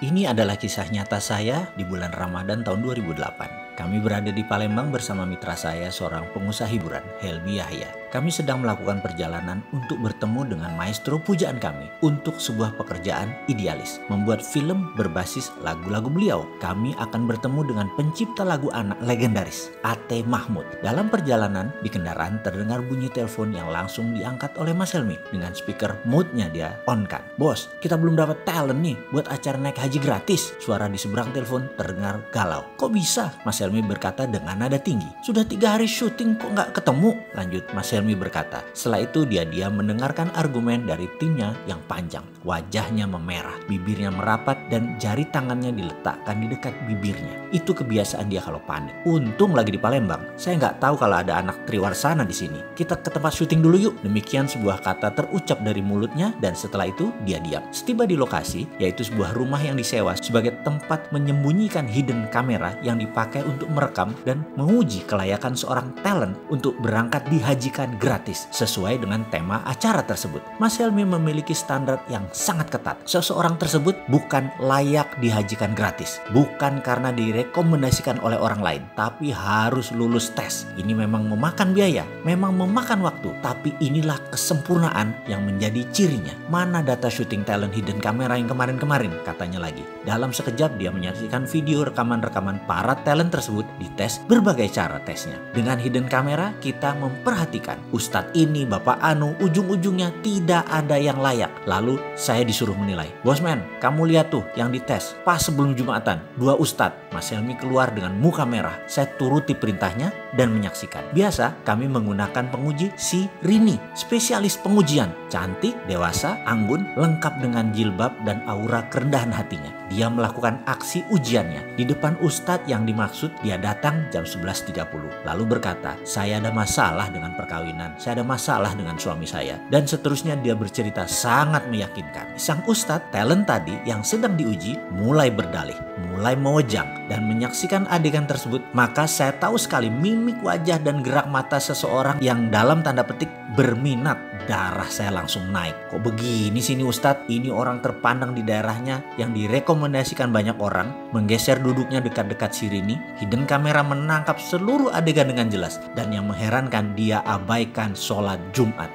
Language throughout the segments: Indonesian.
Ini adalah kisah nyata saya di bulan Ramadan tahun 2008. Kami berada di Palembang bersama mitra saya, seorang pengusaha hiburan, Helmi Yahya. Kami sedang melakukan perjalanan untuk bertemu dengan maestro pujaan kami untuk sebuah pekerjaan idealis, membuat film berbasis lagu-lagu beliau. Kami akan bertemu dengan pencipta lagu anak legendaris, A.T. Mahmud. Dalam perjalanan di kendaraan terdengar bunyi telepon yang langsung diangkat oleh Mas Helmi dengan speaker mode-nya dia on-kan. "Bos, kita belum dapat talent nih buat acara naik haji gratis." Suara di seberang telepon terdengar galau. "Kok bisa?" Mas Helmi berkata dengan nada tinggi. "Sudah 3 hari syuting kok nggak ketemu?" Lanjut Mas Helmi berkata. Setelah itu dia mendengarkan argumen dari timnya yang panjang. Wajahnya memerah, bibirnya merapat dan jari tangannya diletakkan di dekat bibirnya. Itu kebiasaan dia kalau panik. Untung lagi di Palembang. Saya nggak tahu kalau ada anak Triwarsana di sini. "Kita ke tempat syuting dulu yuk." Demikian sebuah kata terucap dari mulutnya dan setelah itu dia diam. Setiba di lokasi, yaitu sebuah rumah yang disewa sebagai tempat menyembunyikan hidden kamera yang dipakai untuk merekam dan menguji kelayakan seorang talent untuk berangkat dihajikan gratis sesuai dengan tema acara tersebut. Mas Helmi memiliki standar yang sangat ketat. Seseorang tersebut bukan layak dihajikan gratis, bukan karena direkomendasikan oleh orang lain, tapi harus lulus tes. Ini memang memakan biaya, memang memakan waktu, tapi inilah kesempurnaan yang menjadi cirinya. "Mana data syuting talent hidden kamera yang kemarin-kemarin?" katanya lagi. Dalam sekejap dia menyaksikan video rekaman-rekaman para talent tersebut dites berbagai cara tesnya. Dengan hidden kamera kita memperhatikan Ustadz ini, Bapak Anu, ujung-ujungnya tidak ada yang layak. Lalu saya disuruh menilai. "Bosman, kamu lihat tuh yang dites pas sebelum Jumatan, 2 Ustadz." Mas Helmi keluar dengan muka merah. Saya turuti perintahnya dan menyaksikan. Biasa kami menggunakan penguji si Rini, spesialis pengujian. Cantik, dewasa, anggun, lengkap dengan jilbab dan aura kerendahan hatinya. Dia melakukan aksi ujiannya di depan Ustadz yang dimaksud. Dia datang jam 11.30 lalu berkata, "Saya ada masalah dengan perkawinan, saya ada masalah dengan suami saya." Dan seterusnya dia bercerita sangat meyakinkan. Sang Ustadz talent tadi yang sedang diuji mulai berdalih, mulai mewejang dan menyaksikan adegan tersebut. Maka saya tahu sekali mimik wajah dan gerak mata seseorang yang dalam tanda petik berminat. Darah saya langsung naik. Kok begini sih ini Ustadz? Ini orang terpandang di daerahnya yang direkomendasikan banyak orang. Menggeser duduknya dekat-dekat si Rini. Hidden kamera menangkap seluruh adegan dengan jelas. Dan yang mengherankan dia abaikan sholat Jumat.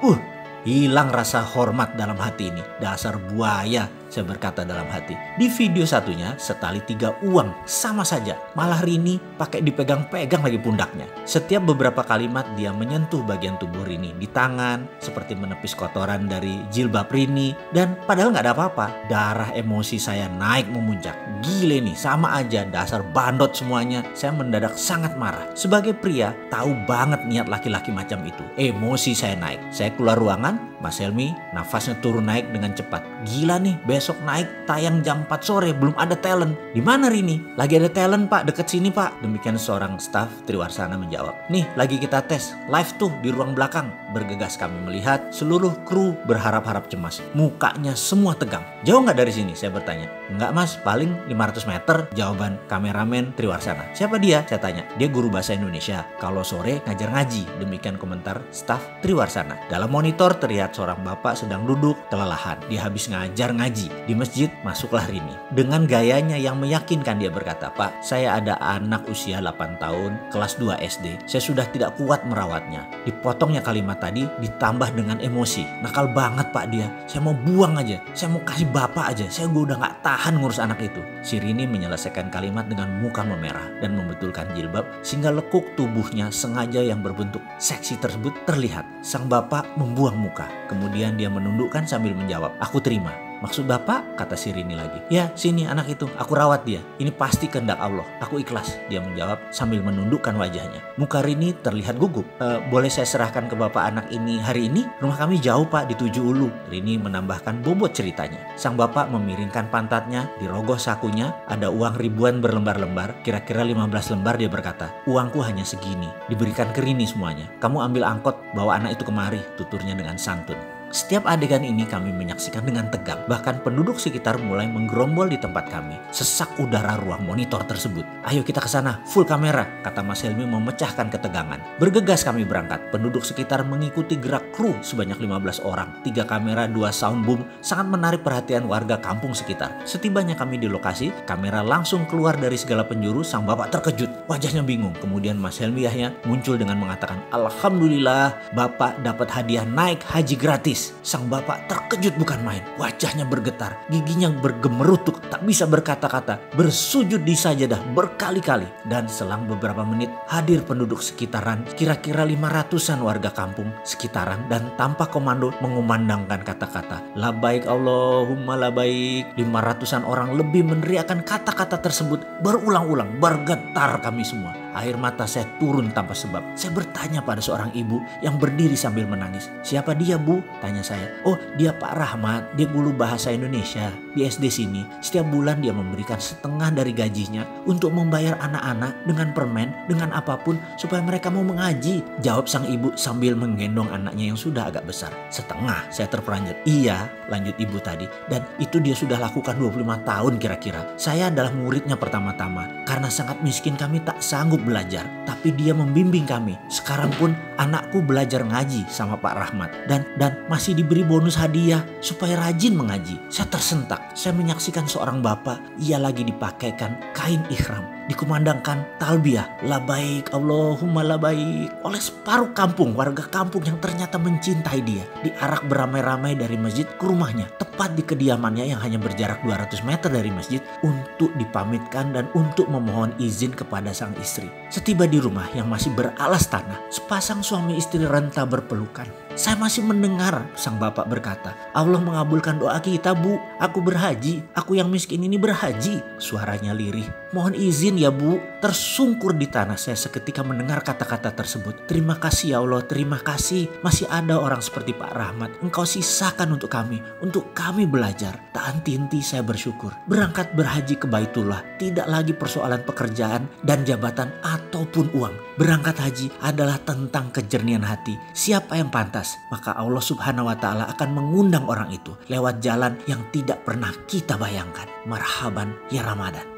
Hilang rasa hormat dalam hati ini. Dasar buaya, saya berkata dalam hati. Di video satunya setali 3 uang sama saja. Malah Rini pakai dipegang-pegang lagi pundaknya. Setiap beberapa kalimat dia menyentuh bagian tubuh Rini di tangan, seperti menepis kotoran dari jilbab Rini. Dan padahal nggak ada apa-apa. Darah emosi saya naik memuncak. Gile nih, sama aja, dasar bandot semuanya. Saya mendadak sangat marah. Sebagai pria, tahu banget niat laki-laki macam itu. Emosi saya naik. Saya keluar ruangan. Mas Helmi nafasnya turun naik dengan cepat. "Gila nih, besok naik tayang jam 4 sore belum ada talent." "Di mana Rini?" "Lagi ada talent Pak, deket sini Pak." Demikian seorang staf Triwarsana menjawab. "Nih lagi kita tes, live tuh di ruang belakang." Bergegas kami melihat seluruh kru berharap-harap cemas. Mukanya semua tegang. "Jauh nggak dari sini?" saya bertanya. "Enggak Mas, paling 500 meter." Jawaban kameramen Triwarsana. "Siapa dia?" saya tanya. "Dia guru bahasa Indonesia. Kalau sore ngajar ngaji." Demikian komentar staf Triwarsana. Dalam monitor terlihat seorang bapak sedang duduk kelelahan. Dia habis ngajar ngaji. Di masjid masuklah Rini. Dengan gayanya yang meyakinkan dia berkata, "Pak, saya ada anak usia 8 tahun, kelas 2 SD. Saya sudah tidak kuat merawatnya." Dipotongnya kalimat tadi ditambah dengan emosi. "Nakal banget Pak dia. Saya mau buang aja. Saya mau kasih bapak aja. Saya udah gak tahan ngurus anak itu." Si Rini menyelesaikan kalimat dengan muka memerah dan membetulkan jilbab sehingga lekuk tubuhnya sengaja yang berbentuk seksi tersebut terlihat. Sang bapak membuang muka. Kemudian dia menundukkan sambil menjawab, "Aku terima." "Maksud Bapak?" kata si Rini lagi. "Ya, sini anak itu, aku rawat dia. Ini pasti kehendak Allah. Aku ikhlas." Dia menjawab sambil menundukkan wajahnya. Muka Rini terlihat gugup. Boleh saya serahkan ke Bapak anak ini hari ini? Rumah kami jauh Pak, di 7 Ulu." Rini menambahkan bobot ceritanya. Sang bapak memiringkan pantatnya, di rogoh sakunya ada uang ribuan berlembar-lembar, kira-kira 15 lembar. Dia berkata, "Uangku hanya segini, diberikan ke Rini semuanya. Kamu ambil angkot, bawa anak itu kemari," tuturnya dengan santun. Setiap adegan ini kami menyaksikan dengan tegang. Bahkan penduduk sekitar mulai menggerombol di tempat kami. Sesak udara ruang monitor tersebut. "Ayo kita ke sana, full kamera," kata Mas Helmi memecahkan ketegangan. Bergegas kami berangkat. Penduduk sekitar mengikuti gerak kru sebanyak 15 orang. 3 kamera, 2 sound boom sangat menarik perhatian warga kampung sekitar. Setibanya kami di lokasi, kamera langsung keluar dari segala penjuru. Sang bapak terkejut, wajahnya bingung. Kemudian Mas Helmi Yahya muncul dengan mengatakan, "Alhamdulillah, bapak dapat hadiah naik haji gratis." Sang bapak terkejut bukan main. Wajahnya bergetar, giginya bergemerutuk, tak bisa berkata-kata, bersujud di sajadah berkali-kali. Dan selang beberapa menit hadir penduduk sekitaran, kira-kira 500-an warga kampung sekitaran, dan tanpa komando mengumandangkan kata-kata, "Labaik Allahumma labaik." 500-an orang lebih meneriakkan kata-kata tersebut berulang-ulang. Bergetar kami semua. Air mata saya turun tanpa sebab. Saya bertanya pada seorang ibu yang berdiri sambil menangis. "Siapa dia, Bu?" tanya saya. "Oh, dia Pak Rahmat. Dia guru bahasa Indonesia di SD sini. Setiap bulan dia memberikan setengah dari gajinya untuk membayar anak-anak dengan permen, dengan apapun supaya mereka mau mengaji," jawab sang ibu sambil menggendong anaknya yang sudah agak besar. "Setengah?" saya terperanjat. "Iya," lanjut ibu tadi. "Dan itu dia sudah lakukan 25 tahun kira-kira. Saya adalah muridnya pertama-tama. Karena sangat miskin kami tak sanggup belajar. Tapi dia membimbing kami. Sekarang pun anakku belajar ngaji sama Pak Rahmat. Dan masih diberi bonus hadiah supaya rajin mengaji." Saya tersentak. Saya menyaksikan seorang bapak. Ia lagi dipakaikan kain ihram. Dikumandangkan talbiyah, "Labaik Allahumma labaik," oleh separuh kampung, warga kampung yang ternyata mencintai dia. Diarak beramai-ramai dari masjid ke rumahnya, tepat di kediamannya yang hanya berjarak 200 meter dari masjid, untuk dipamitkan dan untuk memohon izin kepada sang istri. Setiba di rumah yang masih beralas tanah, sepasang suami istri renta berpelukan. Saya masih mendengar sang bapak berkata, "Allah mengabulkan doa kita, Bu. Aku berhaji. Aku yang miskin ini berhaji." Suaranya lirih. "Mohon izin ya, Bu." Tersungkur di tanah saya seketika mendengar kata-kata tersebut. "Terima kasih ya Allah, terima kasih. Masih ada orang seperti Pak Rahmat. Engkau sisakan untuk kami belajar." Tak henti-henti saya bersyukur. Berangkat berhaji ke Baitullah tidak lagi persoalan pekerjaan dan jabatan ataupun uang. Berangkat haji adalah tentang kejernihan hati. Siapa yang pantas, maka Allah Subhanahu wa Ta'ala akan mengundang orang itu lewat jalan yang tidak pernah kita bayangkan. Marhaban ya Ramadan.